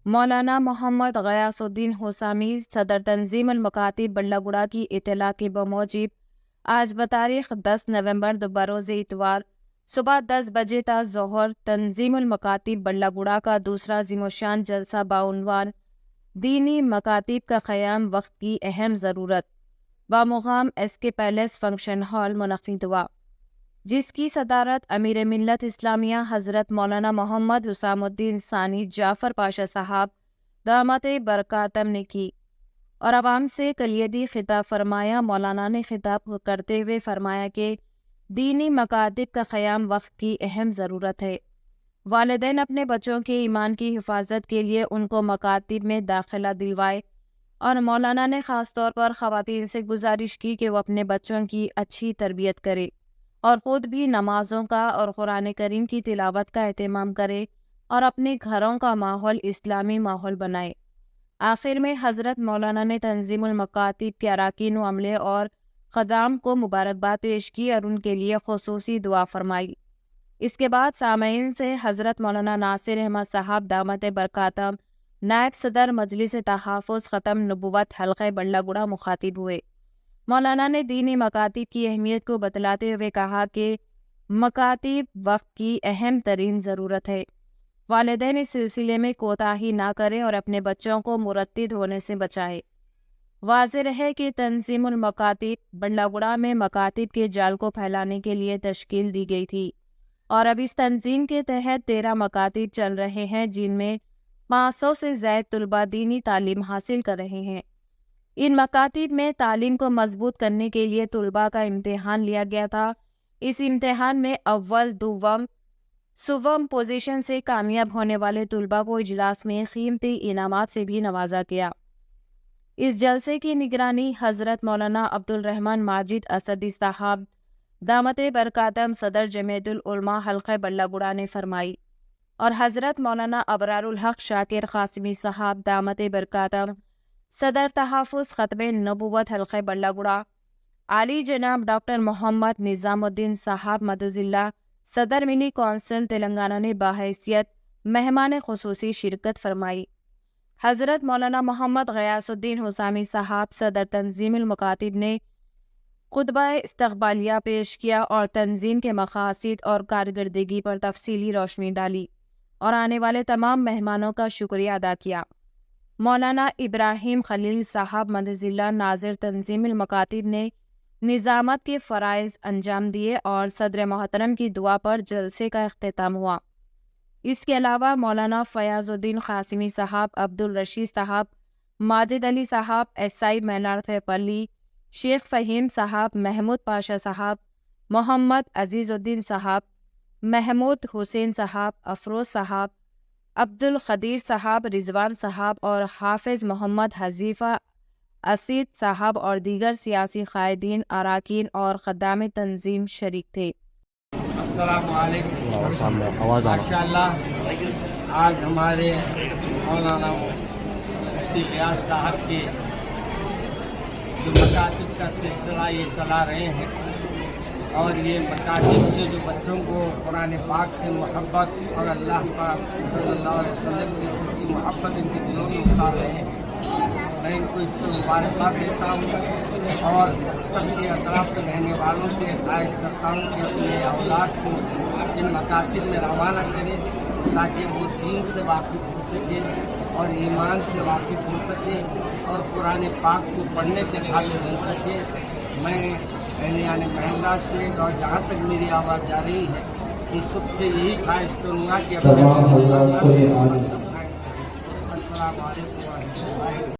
مولانا محمد غیاث-الدین حسامی صدر تنظیم المکاتب بڑلہ کی اطلاع کے بموجب آج بتاریخ 10 نومبر بروز اتوار صبح 10 بجے تا ظہر تنظیم المکاتب بڑلہ کا دوسرا عظیم الشان جلسہ بعنوان دینی مکاتب کا قیام وقت کی اہم ضرورت بمقام ایس کے پیلیس فنکشن ہال منعقد ہوا، جس کی صدارت امیر ملت اسلامیہ حضرت مولانا محمد حسام الدین ثانی جعفر پاشا صاحب دامت برکاتہم نے کی اور عوام سے کلیدی خطاب فرمایا۔ مولانا نے خطاب کرتے ہوئے فرمایا کہ دینی مکاتب کا قیام وقت کی اہم ضرورت ہے۔ والدین اپنے بچوں کے ایمان کی حفاظت کے لیے ان کو مکاتب میں داخلہ دلوائے، اور مولانا نے خاص طور پر خواتین سے گزارش کی کہ وہ اپنے بچوں کی اچھی تربیت کرے اور خود بھی نمازوں کا اور قرآن کریم کی تلاوت کا اہتمام کرے اور اپنے گھروں کا ماحول اسلامی ماحول بنائے۔ آخر میں حضرت مولانا نے تنظیم المکاتب کے اراکین و عملے اور خدام کو مبارکباد پیش کی اور ان کے لیے خصوصی دعا فرمائی۔ اس کے بعد سامعین سے حضرت مولانا ناصر احمد صاحب دامت برکاتہم نائب صدر مجلس تحفظ ختم نبوت حلقہ بڑلہ مخاطب ہوئے۔ مولانا نے دینی مکاتب کی اہمیت کو بتلاتے ہوئے کہا کہ مکاتب وقت کی اہم ترین ضرورت ہے، والدین اس سلسلے میں کوتاہی نہ کریں اور اپنے بچوں کو مرتد ہونے سے بچائے۔ واضح رہے کہ تنظیم المکاتب بڑلہ میں مکاتب کے جال کو پھیلانے کے لیے تشکیل دی گئی تھی، اور اب اس تنظیم کے تحت 13 مکاتب چل رہے ہیں، جن میں 500 سے زائد طلباء دینی تعلیم حاصل کر رہے ہیں۔ ان مکاتب میں تعلیم کو مضبوط کرنے کے لیے طلباء کا امتحان لیا گیا تھا۔ اس امتحان میں اول، دوم، سوم پوزیشن سے کامیاب ہونے والے طلباء کو اجلاس میں قیمتی انعامات سے بھی نوازا گیا۔ اس جلسے کی نگرانی حضرت مولانا عبدالرحمن ماجد اسدی صاحب دامت برکاتہم صدر جمعیت العلماء حلقہ بڑلہ نے فرمائی، اور حضرت مولانا ابرار الحق شاکر قاسمی صاحب دامت برکاتہم صدر تحفظ ختم نبوت حلقہ بڑلہ، عالی جناب ڈاکٹر محمد نظام الدین صاحب مدظلہ صدر منی کونسل تلنگانہ نے بحیثیت مہمان خصوصی شرکت فرمائی۔ حضرت مولانا محمد غیاث-الدین حسامی صاحب صدر تنظیم المکاتب نے خطبہ استقبالیہ پیش کیا اور تنظیم کے مقاصد اور کارکردگی پر تفصیلی روشنی ڈالی اور آنے والے تمام مہمانوں کا شکریہ ادا کیا۔ مولانا ابراہیم خلیل صاحب مدظلہ ناظر تنظیم المکاتب نے نظامت کے فرائض انجام دیے اور صدر محترم کی دعا پر جلسے کا اختتام ہوا۔ اس کے علاوہ مولانا فیاض الدین قاسمی صاحب، عبدالرشید صاحب، ماجد علی صاحب، SI مینار پلی، شیخ فہیم صاحب، محمود پاشا صاحب، محمد عزیز الدین صاحب، محمود حسین صاحب، افروز صاحب، عبدالقدیر صاحب، رضوان صاحب اور حافظ محمد حذیفہ اسید صاحب اور دیگر سیاسی قائدین، اراکین اور خدام تنظیم شریک تھے۔ السلام علیکم۔ ماشاءاللہ آج ہمارے مولانا مفتی غیاث صاحب کے جو مکاتب کا سلسلہ یہ چلا رہے ہیں، اور یہ مکاتب سے جو بچوں کو قرآن پاک سے محبت اور اللہ پاک صلی اللہ علیہ وسلم کی سچی محبت ان کے دلوں میں اتار رہے ہیں، میں ان کو اس پر مبارکباد دیتا ہوں اور سب کے اطراف میں رہنے والوں سے خواہش کرتا ہوں کہ اپنے اولاد کو ان مکاتب میں روانہ کریں تاکہ وہ دین سے واقف ہو سکے اور ایمان سے واقف ہو سکے اور قرآن پاک کو پڑھنے کے قابل بن سکے۔ میں اہلیان محلہ سے اور جہاں تک میری آواز جا رہی ہے ان سب سے یہی خواہش کروں گا کہ اپنے السلام علیکم ورحمۃ اللہ۔